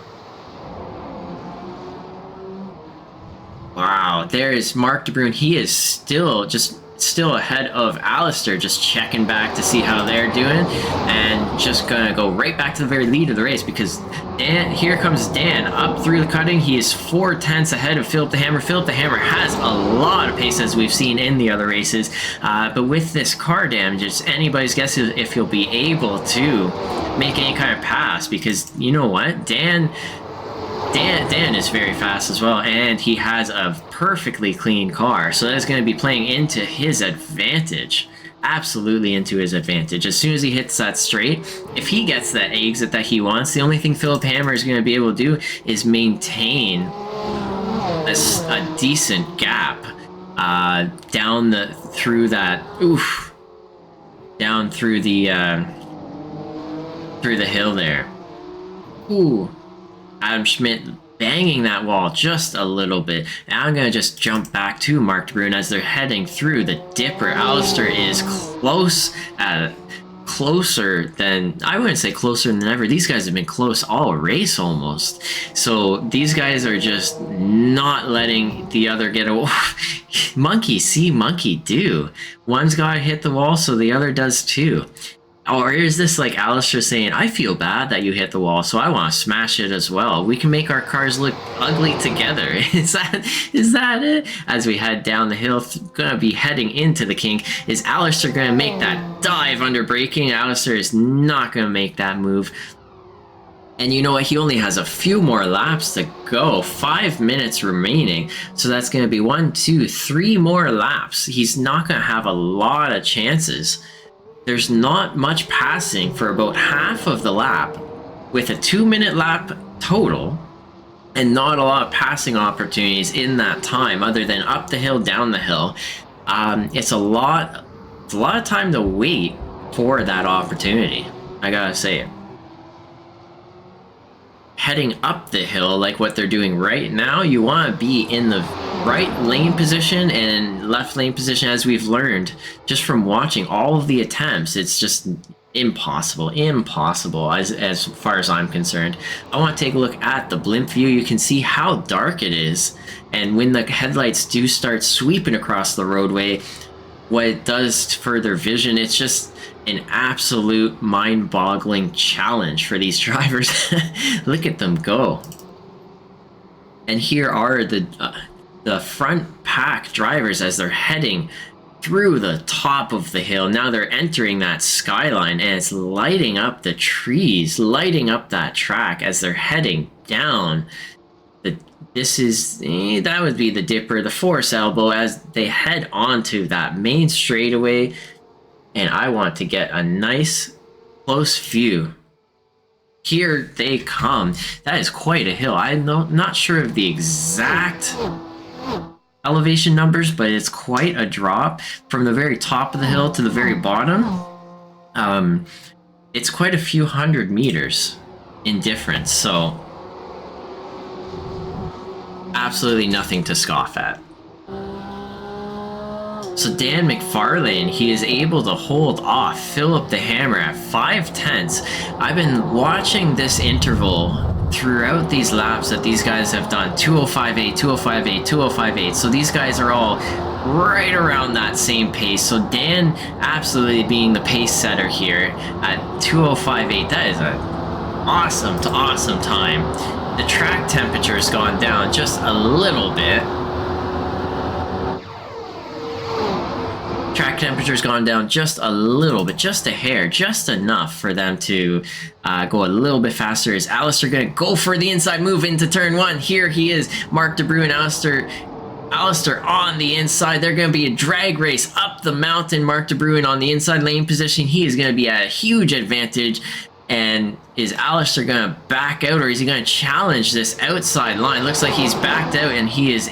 Wow, there is Mark De Bruin. He is still ahead of Alistair, just checking back to see how they're doing, and just gonna go right back to the very lead of the race because here comes Dan up through the cutting. He is 4/10 ahead of Philip the Hammer. Philip the Hammer has a lot of pace as we've seen in the other races, but with this car damage, it's anybody's guess if he'll be able to make any kind of pass because you know what, Dan is very fast as well, and he has a perfectly clean car, so that's going to be playing into his advantage. Absolutely into his advantage. As soon as he hits that straight, if he gets that exit that he wants, the only thing Philip Hammer is going to be able to do is maintain a decent gap down through the hill there. Ooh. Adam Schmidt banging that wall just a little bit. Now I'm going to just jump back to Mark De Bruin as they're heading through the dipper. Alistair is closer than, I wouldn't say closer than ever. These guys have been close all race almost. So these guys are just not letting the other get away. Monkey see, monkey do. One's got to hit the wall, so the other does too. Or is this like Alistair saying, I feel bad that you hit the wall, so I want to smash it as well. We can make our cars look ugly together. Is that it? As we head down the hill, gonna be heading into the kink. Is Alistair gonna make that dive under braking? Alistair is not gonna make that move. And you know what? He only has a few more laps to go. 5 minutes remaining. So that's going to be 1, 2, 3 more laps. He's not going to have a lot of chances. There's not much passing for about half of the lap with a 2-minute lap total and not a lot of passing opportunities in that time other than up the hill, down the hill. It's a lot It's a lot of time to wait for that opportunity. I gotta say it. Heading up the hill, like what they're doing right now, you want to be in the right lane position and left lane position, as we've learned just from watching all of the attempts. It's just impossible as far as I'm concerned. I want to take a look at the blimp view. You can see how dark it is, and when the headlights do start sweeping across the roadway, what it does for their vision, it's just an absolute mind-boggling challenge for these drivers. Look at them go. And here are the front pack drivers as they're heading through the top of the hill. Now they're entering that skyline, and it's lighting up the trees, lighting up that track as they're heading down. That would be the dipper, the force elbow, as they head onto that main straightaway. And I want to get a nice close view. Here they come. That is quite a hill. I'm not sure of the exact elevation numbers, but it's quite a drop from the very top of the hill to the very bottom. It's quite a few hundred meters in difference, so absolutely nothing to scoff at. So Dan McFarlane, he is able to hold off Philip the Hammer at 5/10. I've been watching this interval throughout these laps that these guys have done. 2:05.8, 2:05.8, 2:05.8. So these guys are all right around that same pace. So Dan absolutely being the pace setter here at 2:05.8. That is an awesome time. The track temperature has gone down just a little bit. Track temperature's gone down just a little bit, just a hair, just enough for them to go a little bit faster. Is Alistair going to go for the inside move into turn one? Here he is, Mark De Bruin, Alistair on the inside. They're going to be a drag race up the mountain. Mark De Bruin on the inside lane position. He is going to be at a huge advantage. And is Alistair going to back out, or is he going to challenge this outside line? Looks like he's backed out, and he's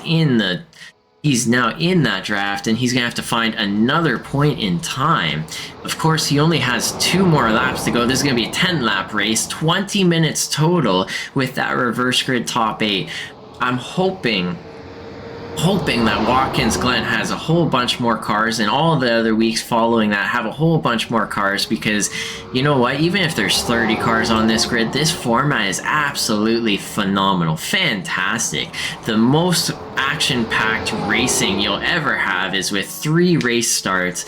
now in that draft, and he's going to have to find another point in time. Of course, he only has 2 more laps to go. This is going to be a 10-lap race, 20 minutes total with that reverse grid top 8. I'm hoping that Watkins Glen has a whole bunch more cars, and all the other weeks following that have a whole bunch more cars, because you know what, even if there's 30 cars on this grid, this format is absolutely phenomenal, fantastic. The most action-packed racing you'll ever have is with 3 race starts.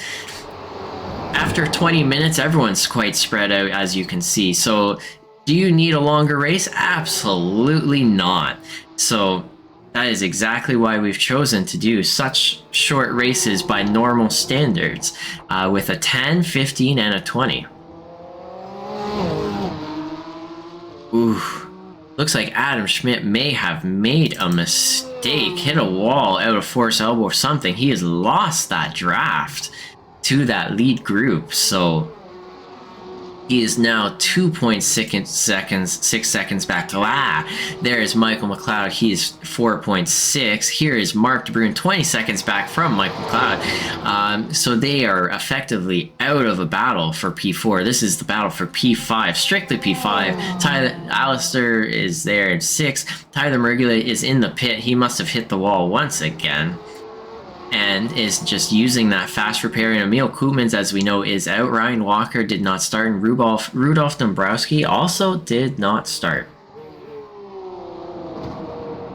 After 20 minutes, everyone's quite spread out, as you can see. So do you need a longer race? Absolutely not. So that is exactly why we've chosen to do such short races by normal standards, with a 10, 15, and a 20. Ooh, looks like Adam Schmidt may have made a mistake, hit a wall out of force elbow or something. He has lost that draft to that lead group, so he is now 2.6 seconds back. There is Michael McLeod. He is 4.6. Here is Mark De Bruin, 20 seconds back from Michael McLeod. So they are effectively out of a battle for P4. This is the battle for P5, strictly P5. Alistair is there in 6. Tyler Mergula is in the pit. He must have hit the wall once again, and is just using that fast repair. And Emil Koopmans, as we know, is out. Ryan Walker did not start, and Rudolph Dombrowski also did not start.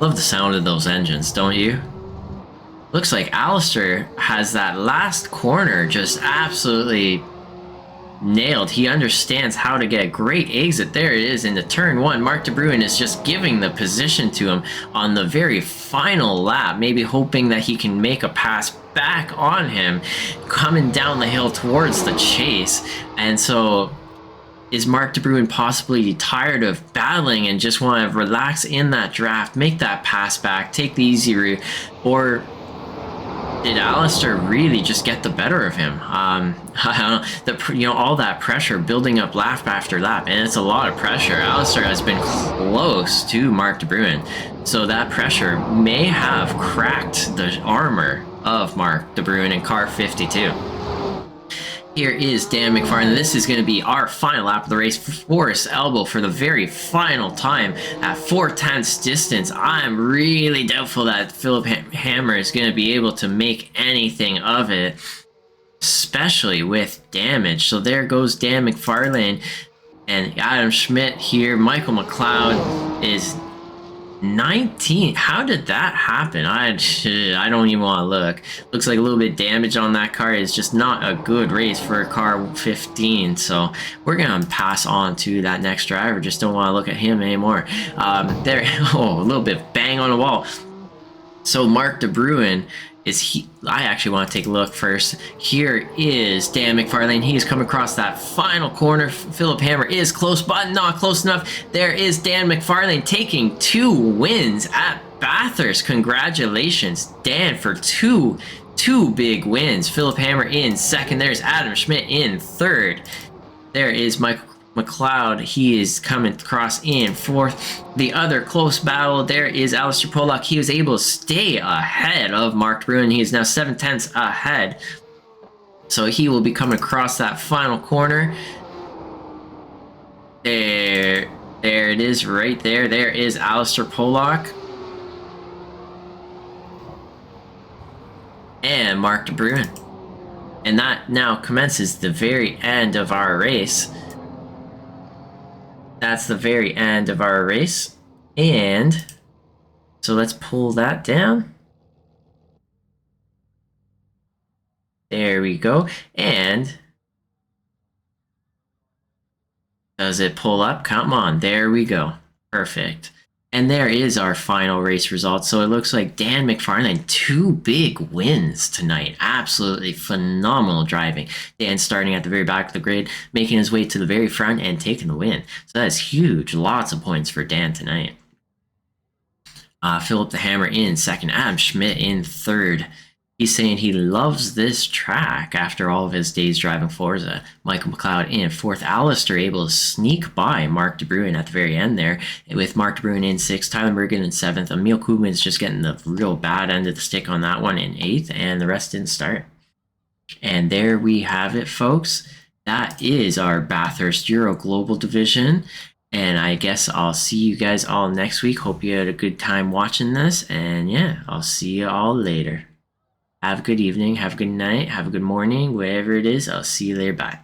Love the sound of those engines, don't you? Looks like Alistair has that last corner just absolutely nailed. He understands how to get a great exit. There it is into turn 1. Mark De Bruin is just giving the position to him on the very final lap, maybe hoping that he can make a pass back on him coming down the hill towards the chase. And so is Mark De Bruin possibly tired of battling and just want to relax in that draft, make that pass back, take the easy route, or did Alistair really just get the better of him? I don't know, all that pressure building up lap after lap, and it's a lot of pressure. Alistair has been close to Mark De Bruin, so that pressure may have cracked the armor of Mark De Bruin in car 52. Here is Dan McFarland. This is going to be our final lap of the race. Forrest Elbow for the very final time at 4/10 distance. I'm really doubtful that Philip Hammer is going to be able to make anything of it, especially with damage. So there goes Dan McFarlane and Adam Schmidt here. Michael McLeod is 19. How did that happen? I don't even want to look. Looks like a little bit damage on that car. It's just not a good race for a car 15. So we're gonna pass on to that next driver. Just don't want to look at him anymore. There, oh, a little bit bang on the wall. So Mark DeBruin is he? I actually want to take a look first. Here is Dan McFarlane. He is coming across that final corner. Philip Hammer is close, but not close enough. There is Dan McFarlane taking 2 wins at Bathurst. Congratulations, Dan, for two big wins. Philip Hammer in second. There's Adam Schmidt in third. There is Michael McLeod, he is coming across in fourth. The other close battle, there is Alistair Pollock. He was able to stay ahead of Mark Bruin. He is now 7/10 ahead. So he will be coming across that final corner. There it is right there. There is Alistair Pollock. And Mark de Bruin. And that now commences the very end of our race. That's the very end of our race. And so let's pull that down. There we go. And does it pull up? Come on. There we go. Perfect. And there is our final race results. So it looks like Dan McFarlane, 2 big wins tonight. Absolutely phenomenal driving. Dan starting at the very back of the grid, making his way to the very front and taking the win. So that's huge. Lots of points for Dan tonight. Philip the Hammer in second. Adam Schmidt in third. He's saying he loves this track after all of his days driving Forza. Michael McLeod in fourth. Alistair able to sneak by Mark de Bruin at the very end there, with Mark de Bruin in sixth. Tyler Mergen in seventh. Emil Koopman's just getting the real bad end of the stick on that one in eighth, and the rest didn't start. And there we have it, folks. That is our Bathurst Euro Global Division. And I guess I'll see you guys all next week. Hope you had a good time watching this. And yeah, I'll see you all later. Have a good evening, have a good night, have a good morning, wherever it is. I'll see you later. Bye.